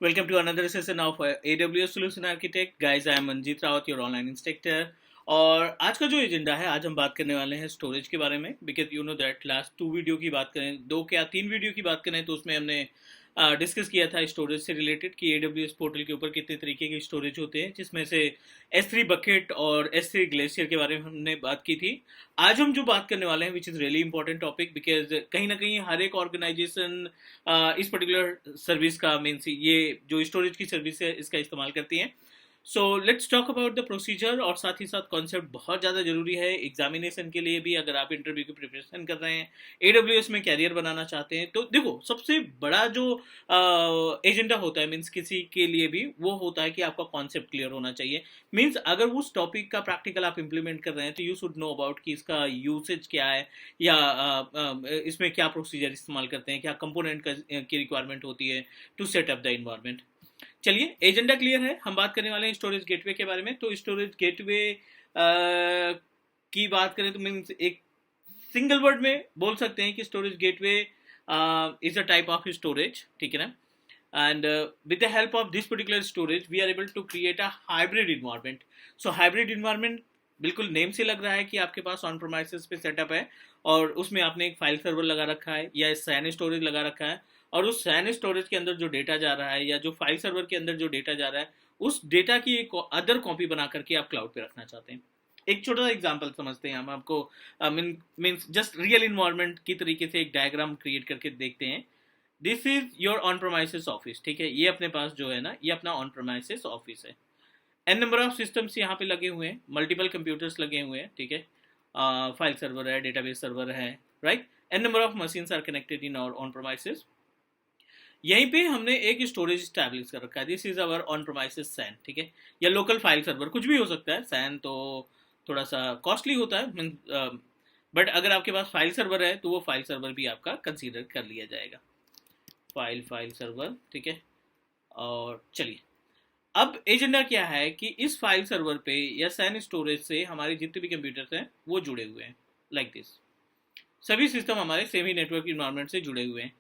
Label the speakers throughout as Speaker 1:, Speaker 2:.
Speaker 1: Welcome to another session of AWS Solution Architect. Guys, I am Manjeet Rawat, your online instructor. और आज का जो agenda है, आज हम बात करने वाले हैं स्टोरेज के बारे में. Because you know that last 2 video की बात करें, 2 क्या 3 वीडियो की बात करें, तो उसमें हमने डिस्कस किया था स्टोरेज से रिलेटेड कि AWS पोर्टल के ऊपर कितने तरीके के स्टोरेज होते हैं, जिसमें से S3 बकेट और S3 ग्लेशियर के बारे में हमने बात की थी. आज हम जो बात करने वाले हैं, which is really important topic, because कहीं ना कहीं हर एक ऑर्गेनाइजेशन इस पर्टिकुलर सर्विस का मीन्स ये जो स्टोरेज की सर्विस है इसका इस्तेमाल करती हैं. So let's talk about the procedure. और साथ ही साथ कॉन्सेप्ट बहुत ज़्यादा जरूरी है एग्जामिनेशन के लिए भी. अगर आप इंटरव्यू की प्रिपरेशन कर रहे हैं, AWS में कैरियर बनाना चाहते हैं, तो देखो सबसे बड़ा जो एजेंडा होता है मीन्स किसी के लिए भी, वो होता है कि आपका कॉन्सेप्ट क्लियर होना चाहिए. मीन्स अगर उस टॉपिक का प्रैक्टिकल आप इंप्लीमेंट कर रहे हैं, तो यू शुड नो अबाउट कि इसका यूसेज क्या है, या इसमें क्या प्रोसीजर इस्तेमाल करते हैं, क्या कंपोनेंट की रिक्वायरमेंट होती है to set up the environment. चलिए, एजेंडा क्लियर है. हम बात करने वाले हैं स्टोरेज गेटवे के बारे में. तो स्टोरेज गेटवे की बात करें तो मीन्स एक सिंगल वर्ड में बोल सकते हैं कि storage gateway is a type of storage. ठीक है ना. And with the help of this particular storage we are able to create a hybrid environment. So hybrid environment बिल्कुल नेम से लग रहा है कि आपके पास ऑन प्रोमाइसेस पे सेटअप है और उसमें आपने एक फाइल सर्वर लगा रखा है या सैन स्टोरेज लगा रखा है, और उस सैन स्टोरेज के अंदर जो डेटा जा रहा है या जो फाइल सर्वर के अंदर जो डेटा जा रहा है, उस डेटा की एक अदर कॉपी बना करके आप क्लाउड पे रखना चाहते हैं. एक छोटा सा एग्जांपल समझते हैं हम. आपको मीन्स जस्ट रियल इन्वायरमेंट की तरीके से एक डायग्राम क्रिएट करके देखते हैं. This is your on promises office. ठीक है, ये अपने पास जो है ना, ये अपना ऑन प्रोमाइसिस ऑफिस है. एन नंबर ऑफ सिस्टम्स यहाँ पे लगे हुए हैं, मल्टीपल कंप्यूटर्स लगे हुए हैं. ठीक है, फाइल सर्वर है, डेटाबेस सर्वर है, right. An number of machines are connected in our on premises. यहीं पे हमने एक स्टोरेज स्टैब्लिश कर रखा है. This is our on premises SAN. ठीक है, या लोकल फाइल सर्वर, कुछ भी हो सकता है. सैन तो थोड़ा सा कॉस्टली होता है, बट अगर आपके पास फाइल सर्वर है तो वो फाइल सर्वर भी आपका कंसीडर कर लिया जाएगा. File server. ठीक है, और चलिए, अब एजेंडा क्या है कि इस फाइल सर्वर पे या सैन स्टोरेज से हमारे जितने भी कंप्यूटर्स हैं वो जुड़े हुए हैं. लाइक दिस, सभी सिस्टम हमारे सेमी नेटवर्क इन्वायरमेंट से जुड़े हुए हैं.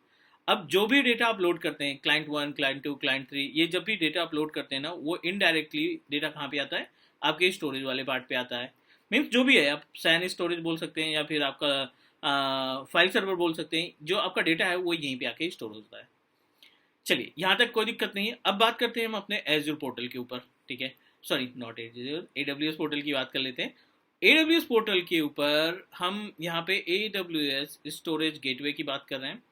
Speaker 1: अब जो भी डेटा अपलोड करते हैं, क्लाइंट 1, क्लाइंट 2, क्लाइंट 3, ये जब भी डेटा अपलोड करते हैं ना, वो इनडायरेक्टली डेटा कहाँ पे आता है, आपके स्टोरेज वाले पार्ट पे आता है. मीन्स जो भी है, आप सैन स्टोरेज बोल सकते हैं या फिर आपका फाइल सर्वर बोल सकते हैं. जो आपका डेटा है वो यहीं पे आके स्टोर होता है. चलिए, यहाँ तक कोई दिक्कत नहीं है. अब बात करते हैं हम अपने एज्योर पोर्टल के ऊपर. ठीक है, sorry not azure, AWS portal की बात कर लेते हैं. AWS पोर्टल के ऊपर हम यहाँ पे AWS स्टोरेज गेटवे की बात कर रहे हैं.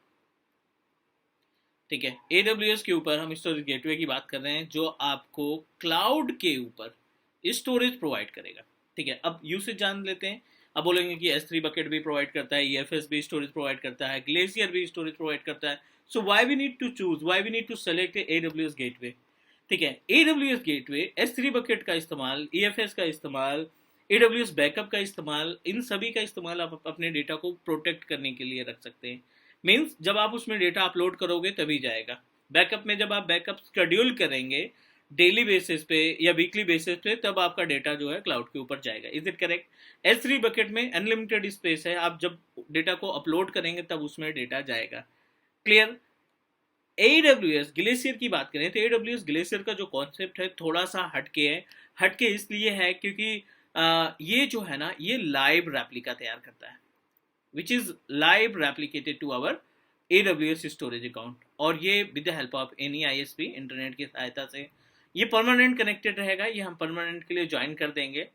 Speaker 1: ठीक है, AWS के ऊपर हम स्टोरेज गेटवे की बात कर रहे हैं, जो आपको क्लाउड के ऊपर स्टोरेज प्रोवाइड करेगा. ठीक है, अब यूसेज जान लेते हैं. अब बोलेंगे कि S3 बकेट भी प्रोवाइड करता है, EFS भी स्टोरेज प्रोवाइड करता है, ग्लेशियर भी स्टोरेज प्रोवाइड करता है. So why we need to choose, why we need to select AWS gateway. ठीक है, AWS गेटवे, S3 बकेट का इस्तेमाल, EFS का इस्तेमाल, AWS बैकअप का इस्तेमाल, इन सभी का इस्तेमाल आप अपने डेटा को प्रोटेक्ट करने के लिए रख सकते हैं. मीन्स जब आप उसमें डेटा अपलोड करोगे तभी जाएगा. बैकअप में जब आप बैकअप शेड्यूल करेंगे डेली बेसिस पे या वीकली बेसिस पे, तब आपका डेटा जो है क्लाउड के ऊपर जाएगा. Is it correct? S3 bucket में अनलिमिटेड स्पेस है, आप जब डेटा को अपलोड करेंगे तब उसमें डेटा जाएगा. क्लियर? AWS ग्लेशियर की बात करें तो AWS ग्लेशियर का जो कॉन्सेप्ट है थोड़ा सा हटके है. हटके इसलिए है क्योंकि ये जो है ना, ये लाइव रेप्लिका तैयार करता है, which is live replicated to our AWS storage account. और ये with the help of any ISP internet की सहायता से ये परमानेंट कनेक्टेड रहेगा. ये हम परमानेंट के लिए ज्वाइन कर देंगे.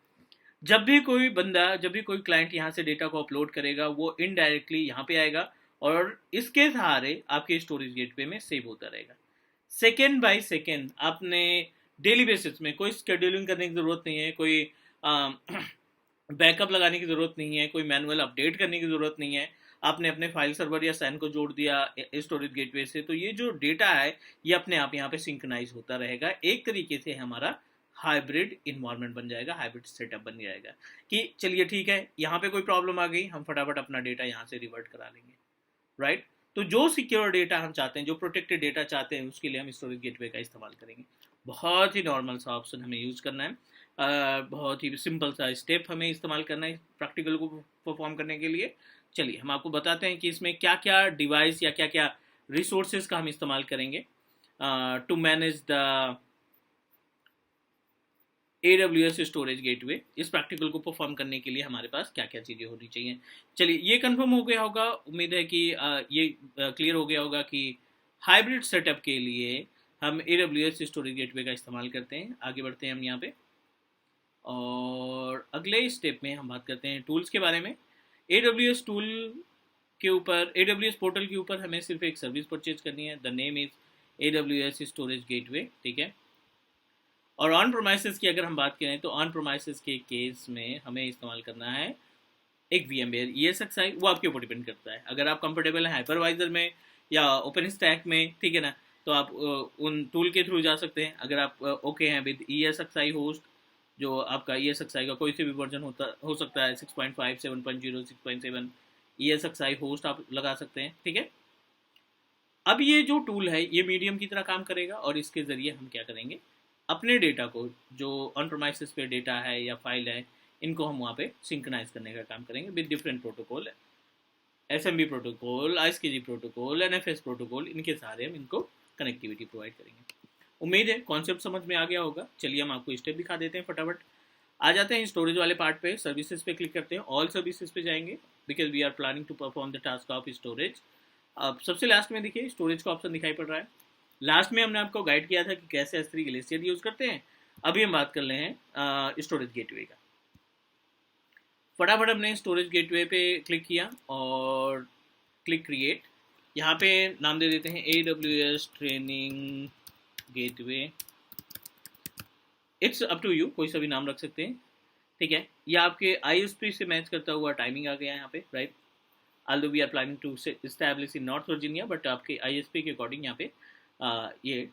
Speaker 1: जब भी कोई बंदा, जब भी कोई क्लाइंट यहाँ से डेटा को अपलोड करेगा, वो इनडायरेक्टली यहाँ पे आएगा और इसके सहारे आपके स्टोरेज गेटवे में सेव होता रहेगा. सेकेंड बाय सेकेंड आपने डेली बेसिस में कोई स्केड्यूलिंग करने की ज़रूरत नहीं है, कोई बैकअप लगाने की ज़रूरत नहीं है, कोई मैनुअल अपडेट करने की ज़रूरत नहीं है. आपने अपने फाइल सर्वर या सैन को जोड़ दिया स्टोरेज गेटवे से, तो ये जो डेटा है ये अपने आप यहाँ पे सिंक्रोनाइज होता रहेगा. एक तरीके से हमारा हाइब्रिड इन्वायरमेंट बन जाएगा, हाइब्रिड सेटअप बन जाएगा कि चलिए ठीक है, यहाँ पे कोई प्रॉब्लम आ गई, हम फटाफट अपना डेटा यहाँ से रिवर्ट करा लेंगे. राइट. तो जो सिक्योर डेटा हम चाहते हैं, जो प्रोटेक्टेड डेटा चाहते हैं, उसके लिए हम स्टोरेज गेटवे का इस्तेमाल करेंगे. बहुत ही नॉर्मल सा ऑप्शन हमें यूज़ करना है. बहुत ही सिंपल सा स्टेप हमें इस्तेमाल करना है प्रैक्टिकल को परफॉर्म करने के लिए. चलिए, हम आपको बताते हैं कि इसमें क्या क्या डिवाइस या क्या क्या रिसोर्सेज का हम इस्तेमाल करेंगे. To manage the AWS storage gateway. इस प्रैक्टिकल को परफॉर्म करने के लिए हमारे पास क्या क्या चीज़ें होनी चाहिए। चलिए ये कंफर्म हो गया होगा, उम्मीद है कि ये क्लियर हो गया होगा कि हाइब्रिड सेटअप के लिए हम AWS स्टोरेज गेटवे का इस्तेमाल करते हैं। आगे बढ़ते हैं हम यहाँ पे और अगले स्टेप में हम बात करते हैं टूल्स के बारे में। AWS टूल के ऊपर, AWS पोर्टल के ऊपर हमें सिर्फ एक सर्विस परचेज करनी है। The name is AWS storage gateway, ठीक है। और ऑन प्रोमाइसेस की अगर हम बात करें तो ऑन प्रोमाइसेस के केस में हमें इस्तेमाल करना है एक VMware ESXi। वो आपके ऊपर डिपेंड करता है, अगर आप कंफर्टेबल हैं हाइपरवाइजर में या ओपन स्टैक में, ठीक है ना, तो आप उन टूल के थ्रू जा सकते हैं। अगर आप ओके हैं विद ESXi होस्ट, जो आपका ESXi का कोई से भी वर्जन हो सकता है, 6.5, 7.0, 6.7 ESXi होस्ट आप लगा सकते हैं, ठीक है। अब ये जो टूल है ये मीडियम की तरह काम करेगा और इसके ज़रिए हम क्या करेंगे, अपने डेटा को, जो ऑन प्रोमाइसेस पे डेटा है या फाइल है, इनको हम वहाँ पे सिंक्रोनाइज करने का काम करेंगे with different protocol, SMB protocol, ISKG protocol, NFS protocol, इनके सारे हम इनको कनेक्टिविटी प्रोवाइड करेंगे। उम्मीद है कॉन्सेप्ट समझ में आ गया होगा। चलिए हम आपको स्टेप दिखा देते हैं फटाफट। आ जाते हैं स्टोरेज वाले पार्ट पे, सर्विसेज पे क्लिक करते हैं, ऑल सर्विसेज पे जाएंगे because we are planning to perform the task of storage. अब सबसे लास्ट में देखिए स्टोरेज का ऑप्शन दिखाई पड़ रहा है। लास्ट में हमने आपको गाइड किया था कि कैसे S3 ग्लेशियर यूज़ करते हैं। अभी हम बात कर रहे हैं स्टोरेज गेटवे का। फटाफट हमने स्टोरेज गेटवे पे क्लिक किया और क्लिक क्रिएट। यहाँ पे नाम दे देते हैं AWS training gateway. It's up to you, कोई सा भी नाम रख सकते हैं, ठीक है। ये आपके ISP से मैच करता हुआ टाइमिंग आ गया है यहाँ पे, right. although we are planning to establish in North Virginia, but आपके ISP के अकॉर्डिंग यहाँ पे ये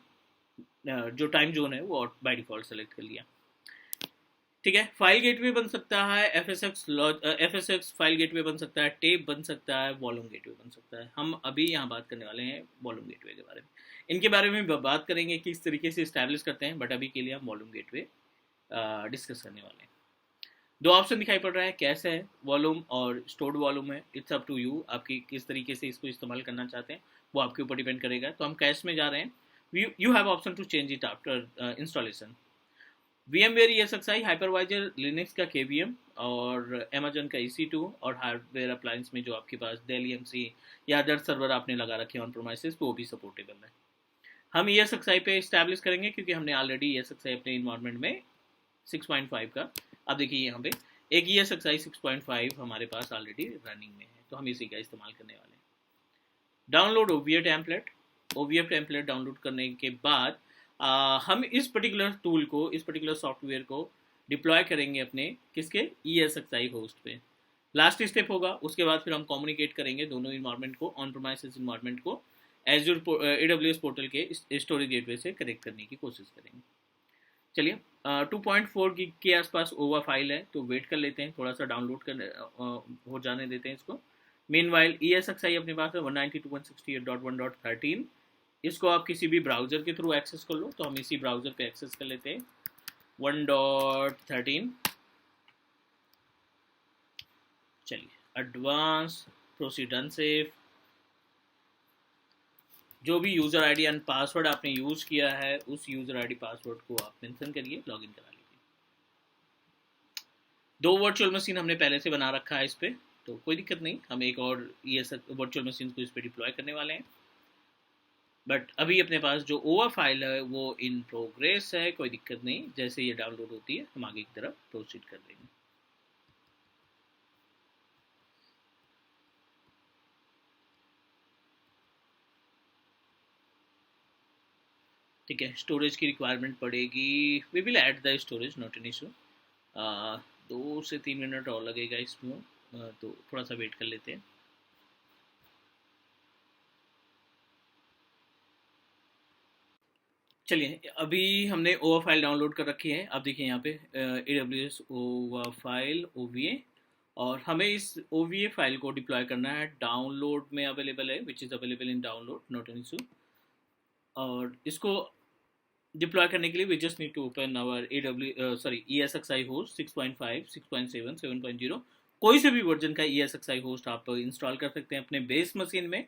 Speaker 1: जो टाइम जोन है वो बाय डिफॉल्ट सेलेक्ट कर लिया, ठीक है। फाइल गेटवे बन सकता है, FSX फाइल गेटवे बन सकता है, टेप बन सकता है, वॉल्यूम गेटवे बन सकता है। हम अभी यहाँ बात करने वाले हैं वॉल्यूम गेटवे के बारे में। इनके बारे में बात करेंगे कि किस तरीके से इस्टेब्लिश करते हैं, बट अभी के लिए हम वॉल्यूम गेटवे डिस्कस करने वाले हैं। दो ऑप्शन दिखाई पड़ रहा है, कैश है वॉल्यूम और स्टोर्ड वॉल्यूम है। इट्स अप टू यू, आपकी किस तरीके से इसको इस्तेमाल करना चाहते हैं वो आपके ऊपर डिपेंड करेगा। तो हम कैश में जा रहे हैं। You have option to change it after installation. VMware ESXi hypervisor, Linux का KVM और अमेजन का EC2 और हार्डवेयर अप्लायंस में जो आपके पास डेल EMC या अदर सर्वर आपने लगा रखे हैं ऑन प्रोमाइसेस, वो भी सपोर्टेबल है। हम ESXi पे इस्टेब्लिश करेंगे क्योंकि हमने ऑलरेडी ESXi अपने इन्वायरमेंट में 6.5 का, अब देखिए यहाँ पे एक ESXi 6.5 हमारे पास ऑलरेडी रनिंग में है, तो हम इसी का इस्तेमाल करने वाले हैं। Download OVF template. OVF template download करने के बाद हम इस पर्टिकुलर टूल को, इस पर्टिकुलर सॉफ्टवेयर को डिप्लॉय करेंगे अपने किसके, ESXi होस्ट पे। लास्ट स्टेप होगा, उसके बाद फिर हम कम्युनिकेट करेंगे दोनों इन्वायरमेंट को, ऑन प्रोमाइसेस इन्वायरमेंट को एज्योर AWS पोर्टल के स्टोरेज गेटवे से कनेक्ट करने की कोशिश करेंगे। चलिए 2.4 गिग के आसपास ओवा फाइल है, तो वेट कर लेते हैं, थोड़ा सा डाउनलोड कर हो जाने देते हैं इसको। मीनवाइल ESXi अपने पास है 192.168.1.13। इसको आप किसी भी ब्राउज़र के थ्रू एक्सेस कर लो, तो हम इसी ब्राउज़र पे एक्सेस कर लेते हैं 1.13। चलिए एडवांस, प्रोसीड अनसेफ, जो भी यूज़र आईडी एंड पासवर्ड आपने यूज़ किया है उस यूज़र आईडी पासवर्ड को आप मेंशन करिए, लॉगिन करा लीजिए। 2 वर्चुअल मशीन हमने पहले से बना रखा है इस पर, तो कोई दिक्कत नहीं, हम एक और वर्चुअल मशीन को इस पर डिप्लॉय करने वाले हैं। बट अभी अपने पास जो ओवा फाइल है वो इन प्रोग्रेस है, कोई दिक्कत नहीं, जैसे ये डाउनलोड होती है हम आगे की तरफ प्रोसीड कर देंगे। ठीक है, स्टोरेज की रिक्वायरमेंट पड़ेगी, we will add the storage, not an issue. 2 से 3 मिनट और लगेगा इसमें, तो थोड़ा सा वेट कर लेते हैं। चलिए अभी हमने ओवा फाइल डाउनलोड कर रखी है। आप देखिए यहाँ पे AWS ओवा फाइल OVA, और हमें इस OVA फाइल को डिप्लॉय करना है, डाउनलोड में अवेलेबल है, which is available in download, not an issue. और इसको डिप्लॉय करने के लिए we just need to open our ESXi host 6.5, 6.7, 7.0, कोई से भी वर्जन का ESXi होस्ट आप इंस्टॉल कर सकते हैं अपने बेस मशीन में।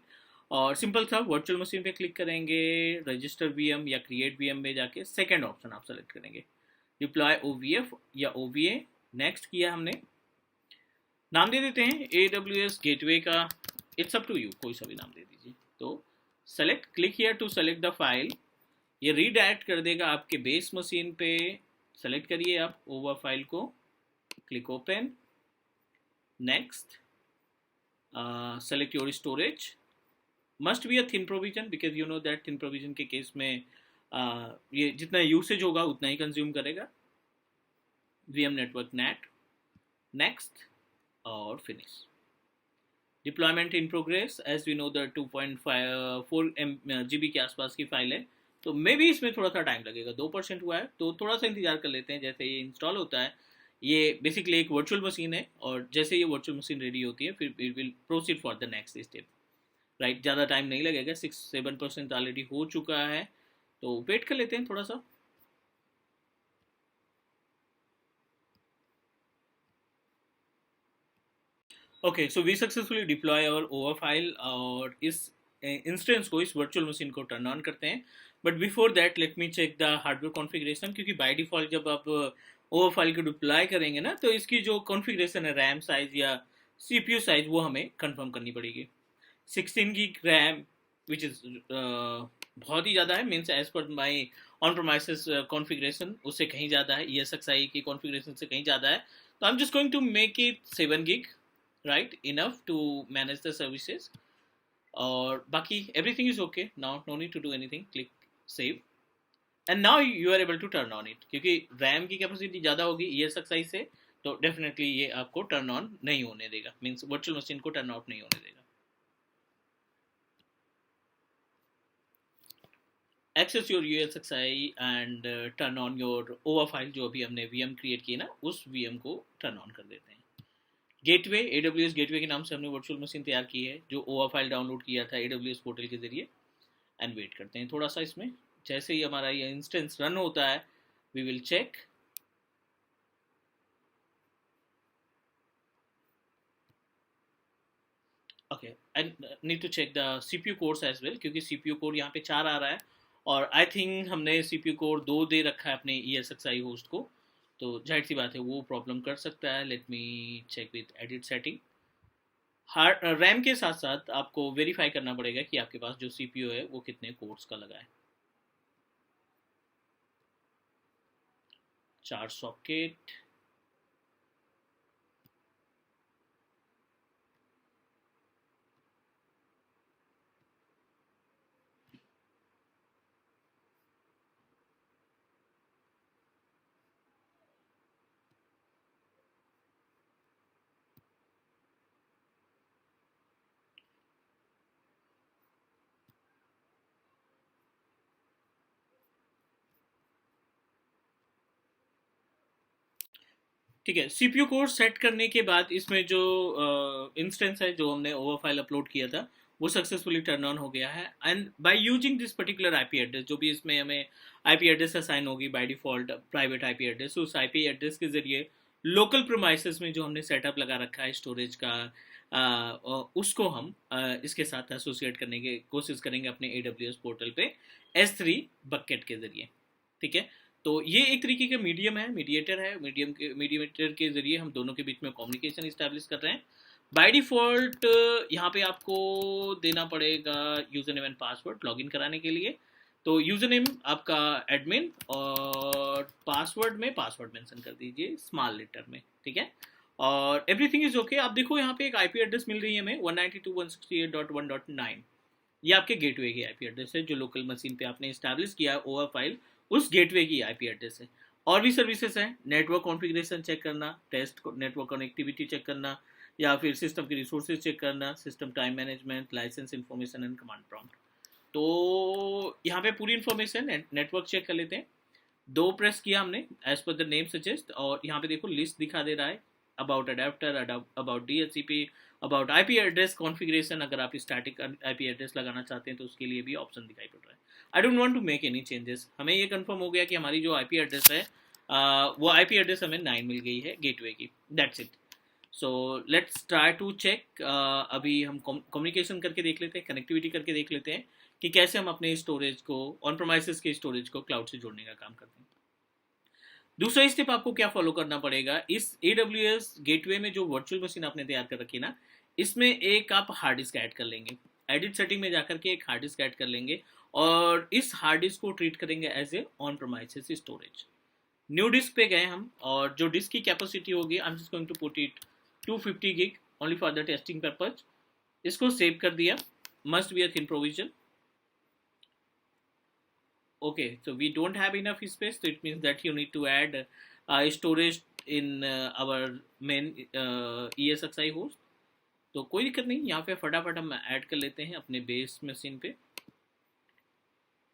Speaker 1: और सिंपल था, वर्चुअल मशीन पे क्लिक करेंगे, रजिस्टर वीएम या क्रिएट वीएम में जाके सेकंड ऑप्शन आप सेलेक्ट करेंगे, डिप्लॉय ओवीएफ या ओवीए। नेक्स्ट किया हमने, नाम दे देते हैं AWS गेटवे का, इट्स अप टू यू, कोई सा भी नाम दे दीजिए। तो select, click here to select the file, ये रीडायरेक्ट कर देगा आपके बेस मशीन पे। सेलेक्ट करिए आप ओवर फाइल को, click open, next, select your storage, must be a thin provision because you know that thin provision के केस में ये जितना यूसेज होगा उतना ही कंज्यूम करेगा। VM नेटवर्क नेट, नेक्स्ट और finish. Deployment in progress, as we know the 2.4 GB के आसपास की फाइल है, तो मे भी इसमें थोड़ा सा टाइम लगेगा, 2% हुआ है तो थोड़ा सा इंतजार कर लेते हैं। जैसे ये इंस्टॉल होता है, ये बेसिकली एक वर्चुअल मशीन है, और जैसे ये वर्चुअल मशीन रेडी होती है फिर we will proceed for the next step, right. ज़्यादा टाइम नहीं लगेगा, 6-7% ऑलरेडी हो चुका है, तो वेट कर लेते हैं थोड़ा सा। Okay, so we successfully deploy our OVA file, और इस इंस्टेंस को, इस वर्चुअल मशीन को टर्न ऑन करते हैं। But before that let me check the hardware configuration, क्योंकि बाय डिफ़ॉल्ट जब आप ओवर फाइल को डिप्लॉय करेंगे ना, तो इसकी जो कॉन्फ़िगरेशन है, रैम साइज़ या CPU साइज़, वो हमें कंफर्म करनी पड़ेगी। 16 GB रैम विच इज़ बहुत ही ज़्यादा है, means as per my on प्रोमाइसेस configuration उससे कहीं ज़्यादा है, ESXi की कॉन्फ़िगरेशन से कहीं ज़्यादा है। तो I am just going to make it 7 GB, right, enough to manage the services, और बाकी everything is okay now, no need to do anything, click save, and now you are able to turn on it, क्योंकि RAM की capacity ज़्यादा होगी ESXi से, तो definitely ये आपको टर्न ऑन नहीं होने देगा, मीन्स वर्चुअल मशीन को टर्न ऑफ नहीं होने देगा। Access your ESXi and turn on your OVA file, जो अभी हमने VM क्रिएट की ना, उस VM को टर्न ऑन कर देते हैं। गेटवे, AWS गेटवे के नाम से हमने वर्चुअल मशीन तैयार की है, जो ओवर फाइल डाउनलोड किया था AWS पोर्टल के जरिए, एंड वेट करते हैं थोड़ा सा इसमें। जैसे ही हमारा ये इंस्टेंस रन होता है, we will check. Okay, I need to check the CPU cores as well, क्योंकि CPU कोड यहाँ पे 4 आ रहा है, और आई थिंक हमने CPU कोड 2 दे रखा है अपने ESXi होस्ट को, तो जाहिर सी बात है वो प्रॉब्लम कर सकता है। Let me check with edit setting. Hard RAM के साथ साथ आपको वेरीफाई करना पड़ेगा कि आपके पास जो CPU है वो कितने कोर्स का लगा है। 4 सॉकेट, ठीक है। CPU कोड सेट करने के बाद इसमें जो इंस्टेंस है, जो हमने ओवर फाइल अपलोड किया था, वो सक्सेसफुली टर्न ऑन हो गया है। And by using this particular IP address, जो भी इसमें हमें IP एड्रेस असाइन होगी by default, private IP address, उस IP एड्रेस के जरिए लोकल प्रोमाइसेस में जो हमने सेटअप लगा रखा है स्टोरेज का, उसको हम इसके साथ एसोसिएट करने की कोशिश करेंगे अपने AWS पोर्टल पे S3 बकेट के जरिए। ठीक है, तो ये एक तरीके का मीडियम है, मीडिएटर है, मीडिएटर के जरिए हम दोनों के बीच में कम्युनिकेशन इस्टेब्लिश कर रहे हैं। बाय डिफ़ॉल्ट यहाँ पे आपको देना पड़ेगा user name and password login कराने के लिए। तो यूज़र नेम आपका एडमिन, और पासवर्ड में पासवर्ड मेंशन कर दीजिए स्मॉल लेटर में, ठीक है, और एवरीथिंग इज ओके। आप देखो यहाँ पे एक IP एड्रेस मिल रही है हमें 192.168.1.9, ये आपके गेटवे की IP एड्रेस है, जो लोकल मशीन पे आपने इस्टेब्लिश किया है ओवर फाइल, उस गेटवे की IP एड्रेस है। और भी सर्विसेज हैं, नेटवर्क कॉन्फ़िगरेशन चेक करना, टेस्ट नेटवर्क कनेक्टिविटी चेक करना, या फिर सिस्टम की रिसोर्सेज चेक करना, system time management, license information and command prompt. तो यहाँ पे पूरी इन्फॉर्मेशन नेटवर्क चेक कर लेते हैं। 2 प्रेस किया हमने as per the name suggest, और यहाँ पे देखो लिस्ट दिखा दे रहा है, about adapter, about DHCP, about IP address configuration. अगर आप स्टैटिक IP एड्रेस लगाना चाहते हैं तो उसके लिए भी ऑप्शन दिखाई पड़ रहा है। I don't want to make any changes. हमें ये कंफर्म हो गया कि हमारी जो IP एड्रेस है, वो IP एड्रेस हमें 9 मिल गई है गेटवे की, that's it. So let's try to check. अभी हम कम्युनिकेशन करके देख लेते हैं, कनेक्टिविटी करके देख लेते हैं कि कैसे हम अपने स्टोरेज को, ऑन प्रोमाइसेस के स्टोरेज को क्लाउड से जोड़ने का काम करते हैं। दूसरा स्टेप आपको क्या फॉलो करना पड़ेगा, इस AWS गेटवे में जो वर्चुअल मशीन आपने तैयार कर रखी है ना, इसमें एक आप हार्ड डिस्क ऐड कर लेंगे। एडिट सेटिंग में जाकर के एक हार्ड डिस्क ऐड कर लेंगे और इस हार्ड डिस्क को ट्रीट करेंगे as a on premises storage. New disk पे गए हम, और जो डिस्क की कैपेसिटी होगी, I am just going to put it 250 gig only for the testing purpose. इसको सेव कर दिया, must be a thin provision. Okay, so we don't have enough space, so it means that you need to add storage in our main ESXi host. तो कोई दिक्कत नहीं, यहाँ पे फटाफट हम ऐड कर लेते हैं अपने बेस मशीन पे।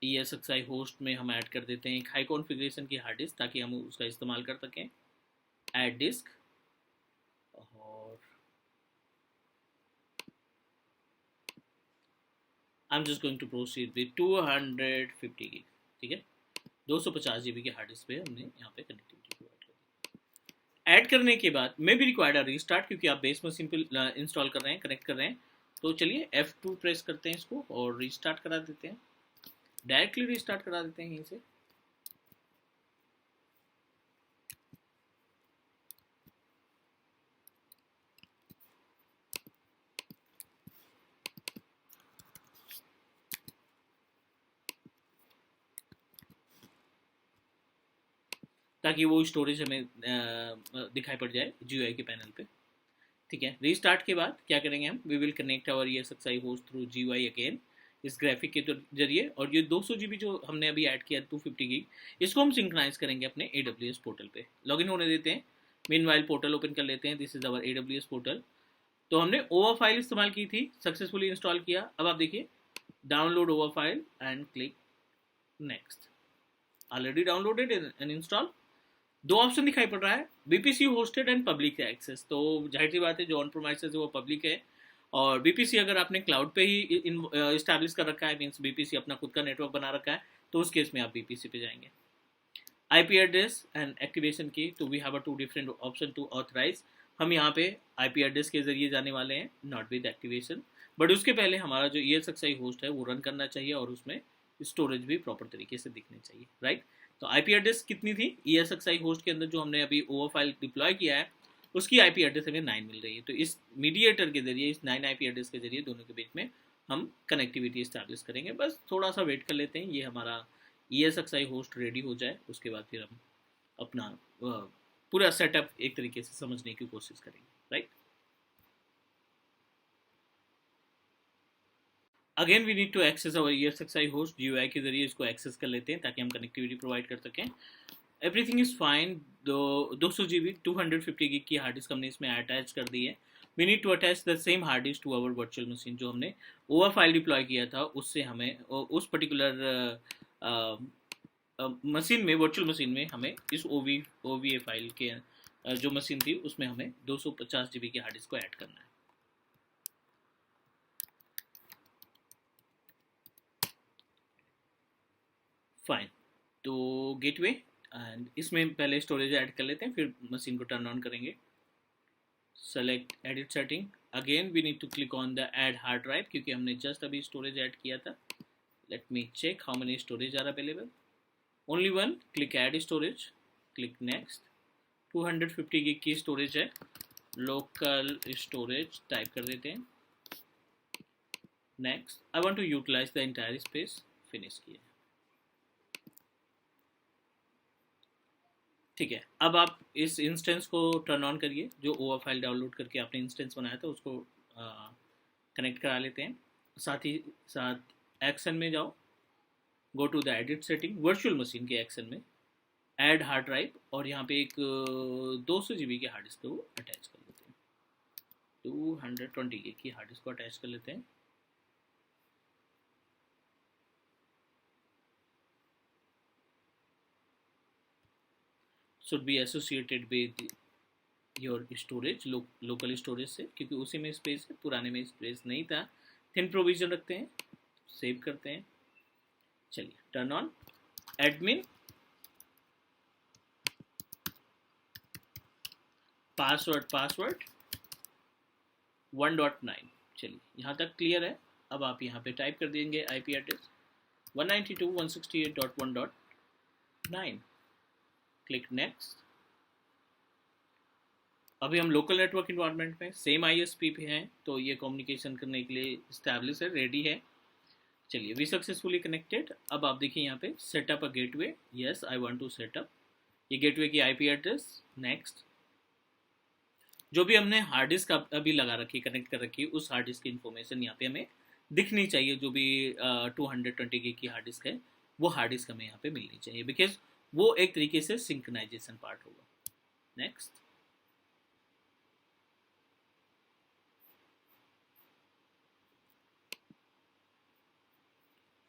Speaker 1: ESXi होस्ट में हम ऐड कर देते हैं एक हाई कॉन्फ़िगरेशन की हार्ड डिस्क, ताकि हम उसका इस्तेमाल कर सकें। ऐड डिस्क, और I am just going to proceed with 250 gig. ठीक है, 250 GB की हार्ड डिस्क पे हमने यहाँ पे कनेक्टिविटी प्रोवाइड कर दी। ऐड करने के बाद मे बी रिक्वायर्ड रीस्टार्ट, क्योंकि आप बेस मशीन पे इंस्टॉल कर रहे हैं, कनेक्ट कर रहे हैं। तो चलिए F2 प्रेस करते हैं इसको और रीस्टार्ट करा देते हैं, डायरेक्टली रीस्टार्ट करा देते हैं यहीं से। ताकि वो स्टोरेज हमें दिखाई पड़ जाए GUI के पैनल पे। ठीक है, रीस्टार्ट के बाद क्या करेंगे हम, we will connect our ESXi host through GUI again, इस ग्राफिक के जरिए। और ये 200 GB जो हमने अभी ऐड किया 250 गिग, इसको हम सिंक्रोनाइज करेंगे अपने AWS पोर्टल पे। लॉगिन होने देते हैं, मीनवाइल पोर्टल ओपन कर लेते हैं। This is our AWS portal. तो हमने ओवर फाइल इस्तेमाल की थी, सक्सेसफुली इंस्टॉल किया। अब आप देखिए, download OVA file and click next. Already downloaded and install. दो ऑप्शन दिखाई पड़ रहा है, VPC hosted and public access. तो जाहिर सी बात है, जो ऑन प्रोमाइसेस है वो पब्लिक है, और बीपीसी अगर आपने क्लाउड पे ही इस्टेब्लिश कर रखा है, मीन्स बीपीसी अपना खुद का नेटवर्क बना रखा है, तो उस केस में आप बीपीसी पे जाएंगे। आईपी एड्रेस एंड एक्टिवेशन की, तो we have a 2 different option to authorize. हम यहाँ पे आईपी एड्रेस के जरिए जाने वाले हैं, नॉट विद एक्टिवेशन। बट उसके पहले हमारा जो ESXi होस्ट है वो रन करना चाहिए, और उसमें स्टोरेज भी प्रॉपर तरीके से दिखनी चाहिए, राइट। तो आईपी एड्रेस कितनी थी ESXi होस्ट के अंदर, जो हमने अभी ओवर फाइल डिप्लॉय किया है, उसकी आईपी एड्रेस हमें 9 मिल रही है। तो इस मीडिएटर के जरिए, इस 9 आईपी एड्रेस के जरिए दोनों के बीच में हम कनेक्टिविटी इस्टेब्लिश करेंगे। बस थोड़ा सा वेट कर लेते हैं, ये हमारा ESXi होस्ट रेडी हो जाए, उसके बाद फिर हम अपना पूरा सेटअप एक तरीके से समझने की कोशिश करेंगे, right. Again we need to access our ESXi host, GUI के जरिए इसको एक्सेस कर लेते हैं ताकि हम कनेक्टिविटी प्रोवाइड कर सकें। Everything is fine. 200 GB 250 gig की हार्ड डिस्क हमने इसमें अटैच कर दी है। We need to attach the same hard disk to our virtual machine, जो हमने ओवर फाइल डिप्लॉय किया था, उससे हमें उस पर्टिकुलर मशीन में, वर्चुअल मशीन में हमें इस OVA फाइल के जो मशीन थी उसमें हमें 250 GB की हार्ड डिस्क को ऐड करना है। फाइन, तो गेटवे, एंड इसमें पहले स्टोरेज ऐड कर लेते हैं, फिर मशीन को टर्न ऑन करेंगे। Select edit setting, again we need to click on the add hard drive, क्योंकि हमने जस्ट अभी स्टोरेज ऐड किया था। Let me check how many storage are available. Only one, click add storage, click next. 250 gig की storage है, local storage type कर देते हैं, next. I want to utilize the entire space, finish किया। ठीक है, अब आप इस इंस्टेंस को टर्न ऑन करिए, जो ओवर फाइल डाउनलोड करके आपने इंस्टेंस बनाया था उसको कनेक्ट करा लेते हैं। साथ ही साथ एक्शन में जाओ, go to the edit setting, virtual machine के एक्शन में ऐड हार्ड ड्राइव, और यहाँ पे एक 200 GB की हार्ड डिस्क को अटैच कर लेते हैं। 220 GB की हार्ड डिस्क को अटैच कर लेते हैं। Should be associated with your storage, local storage से, क्योंकि उसी में स्पेस है, पुराने में स्पेस नहीं था। थिन प्रोविजन रखते हैं, सेव करते हैं। चलिए, टर्न ऑन एडमिन, पासवर्ड 1.9। चलिए यहाँ तक क्लियर है। अब आप यहाँ पे टाइप कर देंगे आईपी एड्रेस 192.168.1.9, क्लिक नेक्स्ट। अभी हम लोकल नेटवर्क इन्वायरमेंट में सेम आईएसपी पे हैं, तो ये कम्युनिकेशन करने के लिए इस्टेब्लिश है, रेडी है। चलिए वी सक्सेसफुली कनेक्टेड। अब आप देखिए यहाँ पे setup a gateway, yes I want to setup. ये गेटवे की आईपी एड्रेस, नेक्स्ट। जो भी हमने हार्ड डिस्क अभी लगा रखी, कनेक्ट कर रखी, उस हार्ड डिस्क की इन्फॉर्मेशन यहाँ पे हमें दिखनी चाहिए। जो भी 220 GB की हार्ड डिस्क है, वो हार्ड डिस्क हमें यहाँ पे मिलनी चाहिए, बिकॉज वो एक तरीके से सिंक्रोनाइजेशन पार्ट होगा। Next.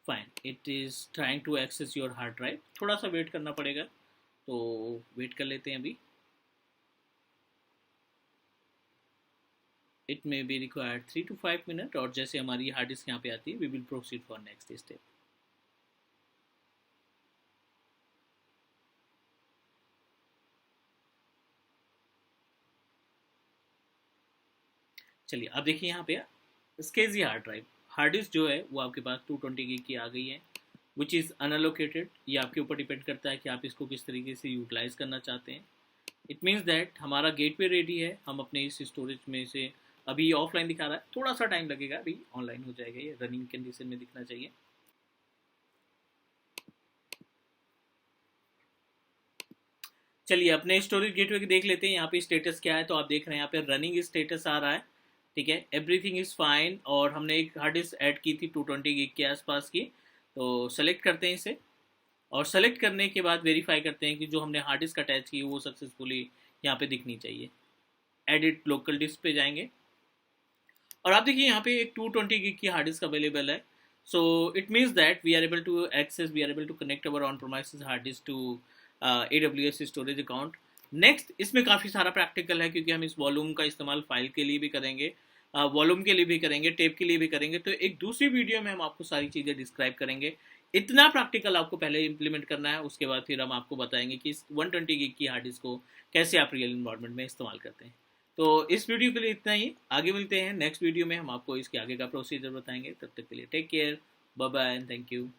Speaker 1: Fine, it is trying to access your hard drive. थोड़ा सा वेट करना पड़ेगा, तो वेट कर लेते हैं अभी। It may be required 3 to 5 minute, और जैसे हमारी हार्ड डिस्क यहाँ पे आती है, we will proceed for next step. चलिए अब देखिए यहाँ पे स्केजी हार्ड ड्राइव, हार्ड डिस्क जो है वो आपके पास 220 GB की आ गई है, विच इज़ अनअलोकेटेड। ये आपके ऊपर डिपेंड करता है कि आप इसको किस तरीके से यूटिलाइज करना चाहते हैं। इट मीन्स दैट हमारा गेटवे रेडी है, हम अपने इस स्टोरेज में से, अभी ऑफलाइन दिखा रहा है, थोड़ा सा टाइम लगेगा, अभी ऑनलाइन हो जाएगा, ये रनिंग कंडीशन में दिखना चाहिए। चलिए अपने स्टोरेज गेटवे देख लेते हैं यहाँ पे स्टेटस क्या है। तो आप देख रहे हैं यहाँ पे रनिंग स्टेटस आ रहा है, ठीक है, एवरीथिंग इज़ फाइन। और हमने एक हार्ड डिस्क ऐड की थी 220 GB के आसपास की, तो सेलेक्ट करते हैं इसे, और सेलेक्ट करने के बाद वेरीफाई करते हैं कि जो हमने हार्ड डिस्क अटैच की वो सक्सेसफुली यहाँ पे दिखनी चाहिए। एडिट लोकल डिस्क पे जाएंगे, और आप देखिए यहाँ पे एक 220 GB की हार्ड डिस्क अवेलेबल है। So it means that we are able to access, we are able to connect our on premises hard disk to AWS storage account. Next, इसमें काफ़ी सारा प्रैक्टिकल है, क्योंकि हम इस वॉल्यूम का इस्तेमाल फाइल के लिए भी करेंगे, वॉल्यूम के लिए भी करेंगे, टेप के लिए भी करेंगे। तो एक दूसरी वीडियो में हम आपको सारी चीज़ें डिस्क्राइब करेंगे। इतना प्रैक्टिकल आपको पहले इंप्लीमेंट करना है, उसके बाद फिर हम आपको बताएंगे कि इस 120 GB की हार्ड डिस्क को कैसे आप रियल इन्वायरमेंट में इस्तेमाल करते हैं। तो इस वीडियो के लिए इतना ही, आगे मिलते हैं नेक्स्ट वीडियो में, हम आपको इसके आगे का प्रोसीजर बताएंगे। तब तक के लिए take care, bye bye and thank you.